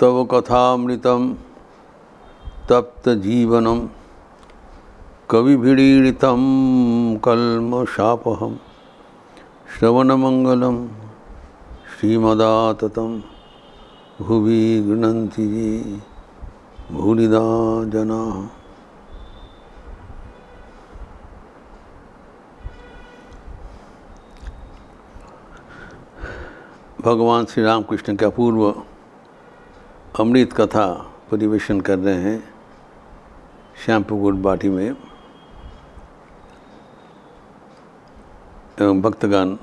तव कथामृतं तप्तजीवनं कविभिरीडितं कल्मषापहं श्रवणमंगलं श्रीमदाततं भुवि गृह्णन्ति भूरिदा जनाः। भगवान श्री रामकृष्ण का पूर्व अमृत कथा परिवेशन कर रहे हैं श्यामपुकुर बाटी में। एवं भक्तगण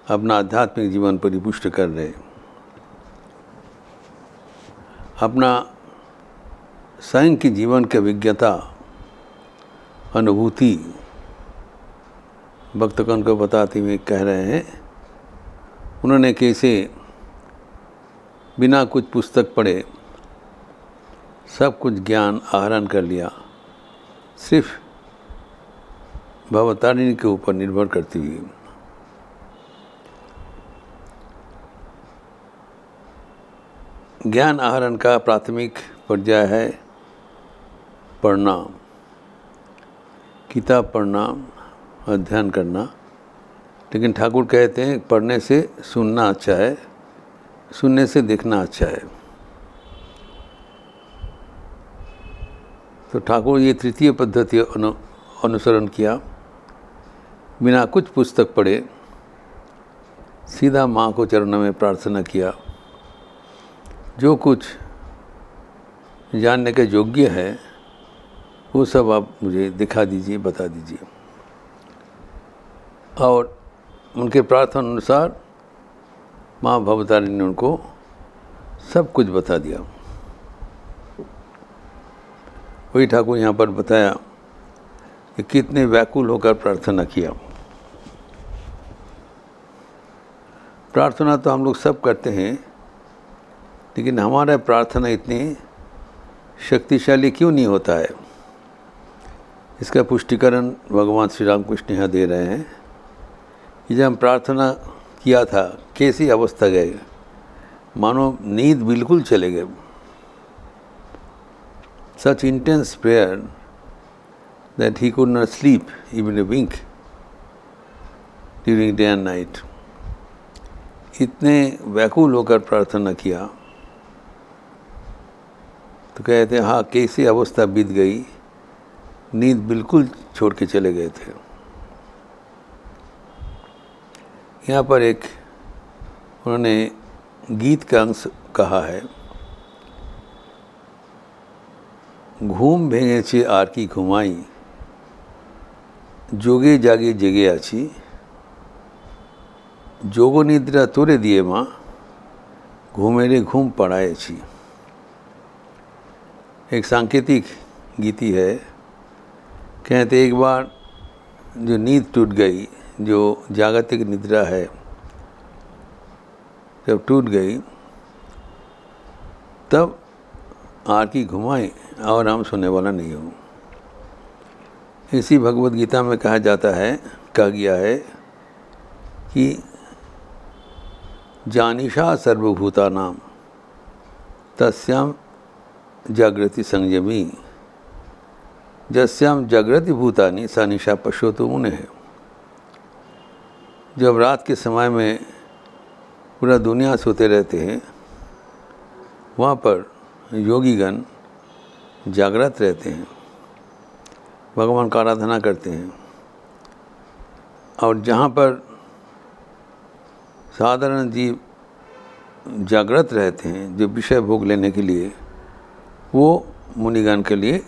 अपना आध्यात्मिक जीवन परिपुष्ट कर रहे, अपना स्वयं की जीवन के विज्ञता अनुभूति भक्तगण को बताते हुए कह रहे हैं उन्होंने कैसे बिना कुछ पुस्तक पढ़े सब कुछ ज्ञान आहरण कर लिया, सिर्फ भवतारिणी के ऊपर निर्भर करती हुई। ज्ञान आहरण का प्राथमिक पर्याय है पढ़ना, किताब पढ़ना, अध्ययन करना। लेकिन ठाकुर कहते हैं पढ़ने से सुनना अच्छा है, सुनने से देखना अच्छा है। तो ठाकुर ये तृतीय पद्धति अनुसरण किया, बिना कुछ पुस्तक पढ़े सीधा माँ को चरणों में प्रार्थना किया, जो कुछ जानने के योग्य है वो सब आप मुझे दिखा दीजिए, बता दीजिए। और उनके प्रार्थना अनुसार माँ भवतारिणी ने उनको सब कुछ बता दिया। वही ठाकुर यहाँ पर बताया कि कितने व्याकुल होकर प्रार्थना किया। प्रार्थना तो हम लोग सब करते हैं, लेकिन हमारा प्रार्थना इतनी शक्तिशाली क्यों नहीं होता है? इसका पुष्टिकरण भगवान श्री रामकृष्ण यहाँ दे रहे हैं कि जब हम प्रार्थना किया था कैसी अवस्था गए, मानो नींद बिल्कुल चले गए। Such intense prayer that he could not sleep even a wink during day and night. इतने व्याकुल होकर प्रार्थना किया तो कहते हैं हाँ कैसी अवस्था बीत गई, नींद बिल्कुल छोड़ के चले गए थे। यहाँ पर एक उन्होंने गीत का अंश कहा है, घूम भेंगे आर की घुमाई, जोगे जागे जगे आछी, जोगो निद्रा तोरे दिए माँ, घूमेरे घूम पड़ाए छी। एक सांकेतिक गीति है। कहते एक बार जो नींद टूट गई, जो जागतिक निद्रा है जब टूट गई, तब आर की घुमाई और हम सोने वाला नहीं हूँ। इसी भगवत गीता में कहा जाता है, कहा गया है कि जानिशा सर्वभूतानां तस्याम जागृति संयमी, जस्याम जागृति भूतानि सा निशा पश्यतु मुने है। जब रात के समय में पूरा दुनिया सोते रहते हैं, वहाँ पर योगीगण जागृत रहते हैं, भगवान का आराधना करते हैं। और जहाँ पर साधारण जीव जागृत रहते हैं, जो विषय भोग लेने के लिए, वो मुनिगण के लिए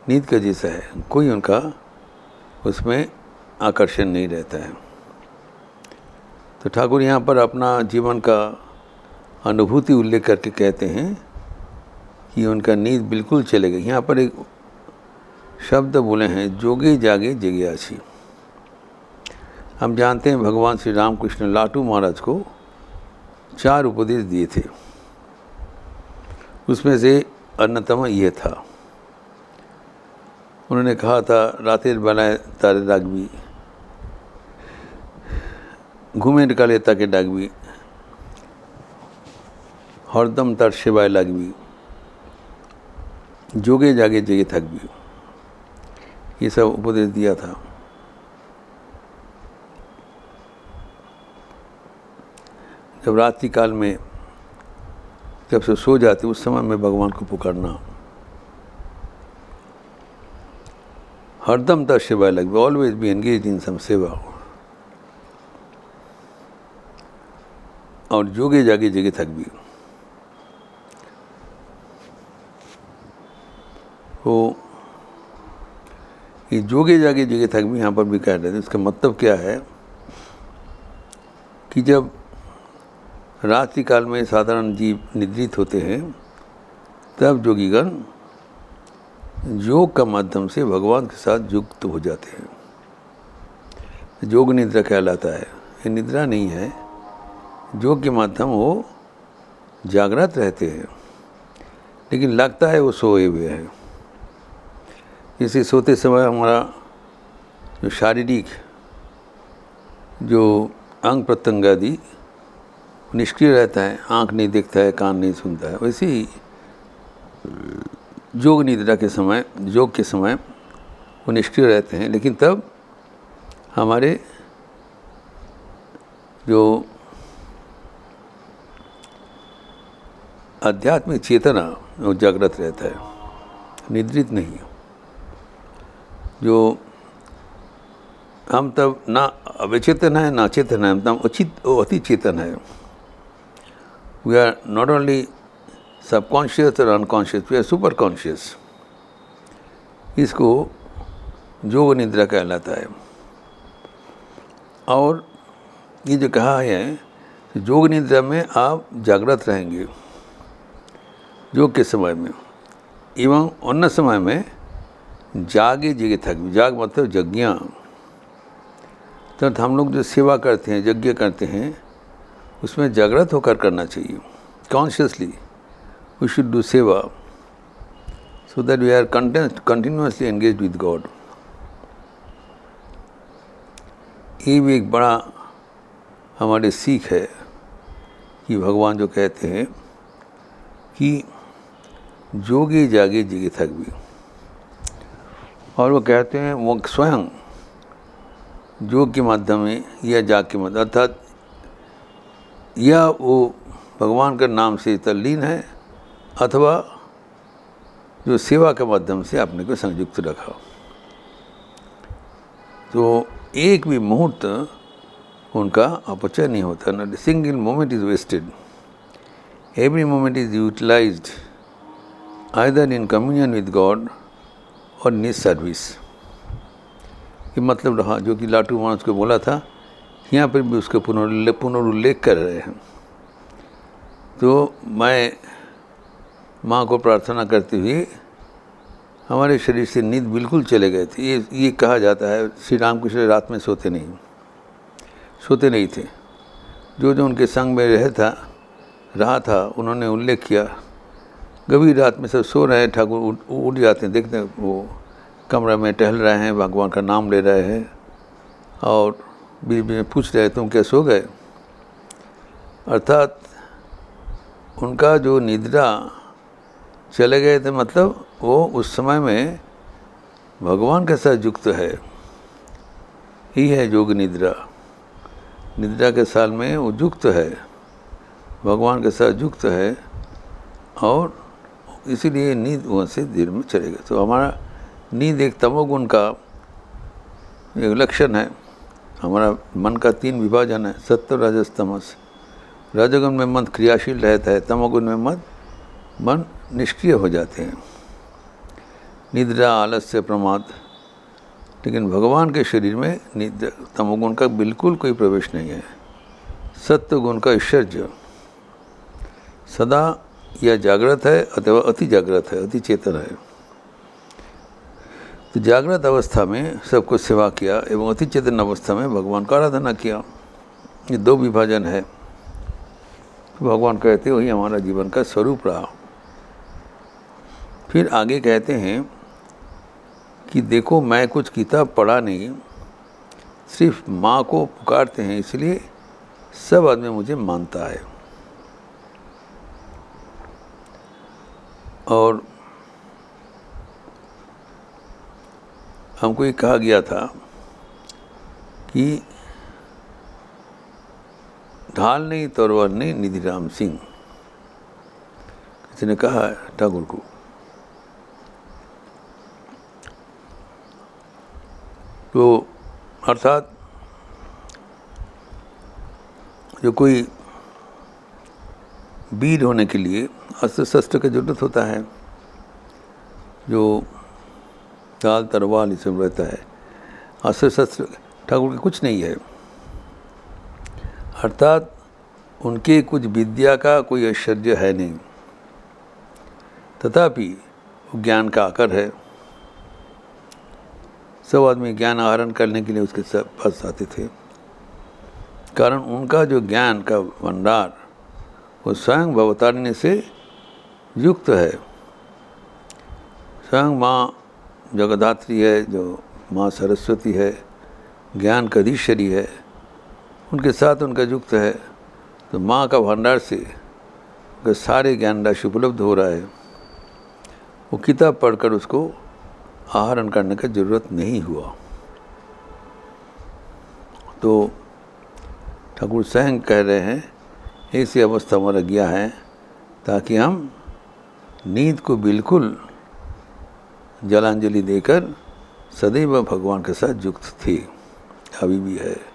नींद का जैसा है, कोई उनका उसमें आकर्षण नहीं रहता है। तो ठाकुर यहाँ पर अपना जीवन का अनुभूति उल्लेख करके कहते हैं कि उनका नींद बिल्कुल चले गई। यहाँ पर एक शब्द बोले हैं, जोगे जागे जगे आछी। हम जानते हैं भगवान श्री रामकृष्ण लाटू महाराज को 4 उपदेश दिए थे, उसमें से अन्यतम यह था। उन्होंने कहा था, रातेर बेलाय तारे डाकबी, घुमेर काले ताके डाकबी, हरदम तार सेवाय लागबी, जोगे जागे जेगे थकबी, ये सब उपदेश दिया था। जब रात्रि काल में जब से सो जाते उस समय में भगवान को पुकारना, हरदम तार सेवाय लागबी, ऑलवेज बी एंगेज इन सम सेवा, और जोगे जागे जेगे थकबी। तो ये जोगे जागे जगह थक भी यहाँ पर भी कह रहे थे। इसका मतलब क्या है कि जब रात्रि काल में साधारण जीव निद्रित होते हैं तब योगीगण योग का माध्यम से भगवान के साथ युक्त हो जाते हैं। योग निद्रा कहलाता है। ये निद्रा नहीं है, योग के माध्यम वो जागृत रहते हैं, लेकिन लगता है वो सोए हुए हैं। इसे सोते समय हमारा जो शारीरिक जो अंग प्रत्यंग आदि निष्क्रिय रहता है, आँख नहीं देखता है, कान नहीं सुनता है, वैसे ही योग निद्रा के समय, योग के समय वो निष्क्रिय रहते हैं, लेकिन तब हमारे जो आध्यात्मिक चेतना वो जागृत रहता है, निद्रित नहीं। जो हम तब ना अवचेतन है ना चेतन है, हम तब अति चेतन है। We are not only subconscious और unconscious, we are super conscious. इसको योग निद्रा कहलाता है। और ये जो कहा है योग निद्रा में आप जागृत रहेंगे योग के समय में, एवं अन्य समय में जागे जगे थक। जाग मतलब यज्ञ। तो हम लोग जो सेवा करते हैं, यज्ञ करते हैं, उसमें जागृत होकर करना चाहिए। Consciously we should do seva so that we are continuously engage with God. ये भी एक बड़ा हमारे सीख है कि भगवान जो कहते हैं कि जोगे जागे जगे थक भी, और वो कहते हैं वो स्वयं योग के माध्यम में या जाग के माध्यम, अर्थात या वो भगवान के नाम से तल्लीन है अथवा जो सेवा के माध्यम से अपने को संयुक्त रखा। तो एक भी मुहूर्त उनका अपचय नहीं होता, not a single moment is wasted. Every moment is utilized either in communion with God और इन सर्विस। ये मतलब रहा जो कि लाटू मानस को बोला था, यहाँ पर भी उसका पुनरुल्लेख कर रहे हैं। तो मैं माँ को प्रार्थना करते हुए हमारे शरीर से नींद बिल्कुल चले गए थे। ये कहा जाता है श्री रामकृष्ण रात में सोते नहीं थे। जो उनके संग में रहा था उन्होंने उल्लेख किया, गंभीर रात में सब सो रहे हैं, ठाकुर उठ जाते हैं, देखते हैं वो कमरा में टहल रहे हैं, भगवान का नाम ले रहे हैं और बीच में पूछ रहे तुम क्या सो गए। अर्थात उनका जो निद्रा चले गए थे, मतलब वो उस समय में भगवान के साथ युक्त है। ही है योग निद्रा। निद्रा के साल में वो युक्त है, भगवान के साथ युक्त है, और इसीलिए नींद वहाँ से देर में चलेगा। तो हमारा नींद एक तमोगुण का एक लक्षण है। हमारा मन का 3 विभाजन है, सत्व रजस तमस। रजोगुण में मन क्रियाशील रहता है, तमोगुण में मन निष्क्रिय हो जाते हैं, निद्रा आलस्य प्रमाद। लेकिन भगवान के शरीर में निद्रा तमोगुण का बिल्कुल कोई प्रवेश नहीं है। सत्व गुण का ऐश्वर्य सदा या जागृत है अथवा अति जागृत है, अति चेतन है। तो जागृत अवस्था में सबको सेवा किया एवं अति चेतन अवस्था में भगवान का आराधना किया। ये 2 विभाजन है। तो भगवान कहते वही हमारा जीवन का स्वरूप रहा। फिर आगे कहते हैं कि देखो मैं कुछ किताब पढ़ा नहीं, सिर्फ माँ को पुकारते हैं, इसलिए सब आदमी मुझे मानता है। और हमको ये कहा गया था कि ढाल नहीं तलवार नहीं निधि राम सिंह, किसी ने कहा ठाकुर को। तो अर्थात जो कोई वीर होने के लिए अस्त्र शस्त्र की जरूरत होता है, जो ढाल तलवार ये सब रहता है, अस्त्र शस्त्र ठाकुर के कुछ नहीं है। अर्थात उनके कुछ विद्या का कोई ऐश्वर्य है नहीं, तथापि वो ज्ञान का आकर है। सब आदमी ज्ञान आहरण करने के लिए उसके पास आते थे, कारण उनका जो ज्ञान का भंडार वो स्वयं भवतारिणी से युक्त है। स्वयं माँ जगदात्री है, जो माँ सरस्वती है, ज्ञान का अधीश्वरी है, उनके साथ उनका युक्त है। तो माँ का भंडार से उनके सारे ज्ञान राशि उपलब्ध हो रहा है। वो किताब पढ़कर उसको आहरण करने का जरूरत नहीं हुआ। तो ठाकुर स्वयं कह रहे हैं ऐसी अवस्था हमारा गया है ताकि हम नींद को बिल्कुल जलांजलि देकर सदैव भगवान के साथ युक्त थे, अभी भी है।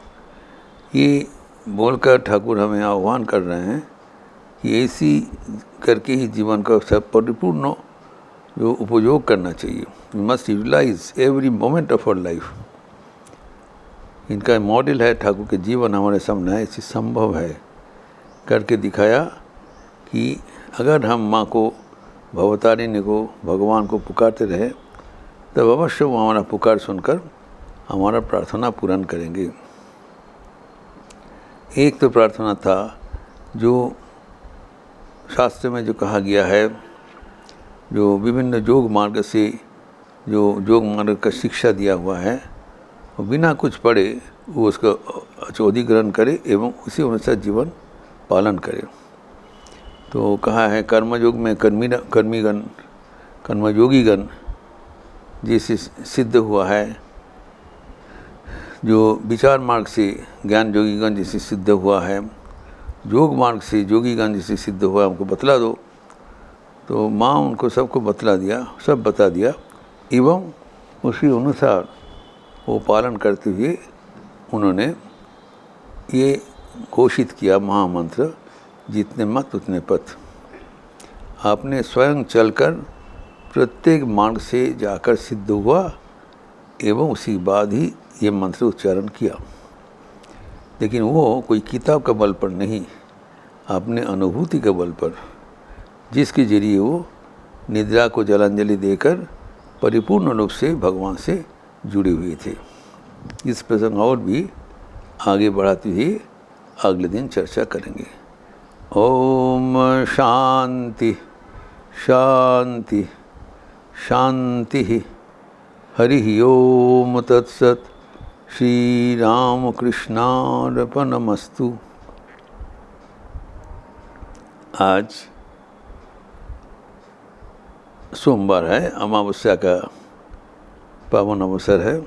ये बोलकर ठाकुर हमें आह्वान कर रहे हैं कि ऐसी करके ही जीवन का सब परिपूर्ण जो उपयोग करना चाहिए। We must utilize every moment of our life. इनका मॉडल है ठाकुर के जीवन हमारे सामने है, ऐसी संभव है करके दिखाया कि अगर हम माँ को, भवतारिणी को, भगवान को पुकारते रहे तब अवश्य वो हमारा पुकार सुनकर हमारा प्रार्थना पूर्ण करेंगे। एक तो प्रार्थना था जो शास्त्र में जो कहा गया है, जो विभिन्न योग मार्ग से जो योग मार्ग का शिक्षा दिया हुआ है, वो बिना कुछ पढ़े वो उसका अधिग्रहण करे एवं उसी अनुसार जीवन पालन करे। तो कहा है कर्मयोग में कर्मीगण कर्मयोगीगण जिसे सिद्ध हुआ है, जो विचार मार्ग से ज्ञान योगीगण जिसे सिद्ध हुआ है, योग मार्ग से योगीगण जिसे सिद्ध हुआ है, हमको बतला दो। तो माँ उनको सबको बतला दिया, सब बता दिया एवं उसी अनुसार वो पालन करते हुए उन्होंने ये घोषित किया महामंत्र, जितने मत उतने पथ। आपने स्वयं चलकर प्रत्येक मार्ग से जाकर सिद्ध हुआ एवं उसी बाद ही ये मंत्र उच्चारण किया। लेकिन वो कोई किताब का बल पर नहीं, अपने अनुभूति के बल पर, जिसके जरिए वो निद्रा को जलांजलि देकर परिपूर्ण रूप से भगवान से जुड़े हुए थे। इस प्रसंग और भी आगे बढ़ाते हुए अगले दिन चर्चा करेंगे। ओम शांति शांति शांति। हरि ओम तत्सत। श्री राम कृष्णार्पणमस्तु। आज सोमवार है, अमावस्या का पावन अवसर है।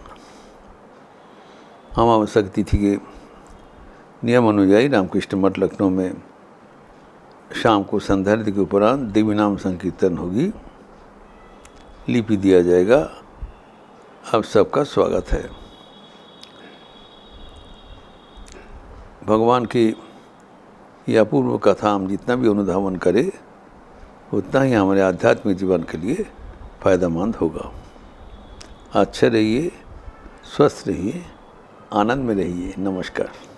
अमावस्या की तिथि के नियम अनुयायी रामकृष्ण मठ लखनऊ में शाम को संध्या आरती के उपरांत देवी नाम संकीर्तन होगी, लिपि दिया जाएगा। आप सबका स्वागत है। भगवान की यह अपूर्व कथा हम जितना भी अनुधावन करें उतना ही हमारे आध्यात्मिक जीवन के लिए फायदेमंद होगा। अच्छे रहिए, स्वस्थ रहिए, आनंद में रहिए। नमस्कार।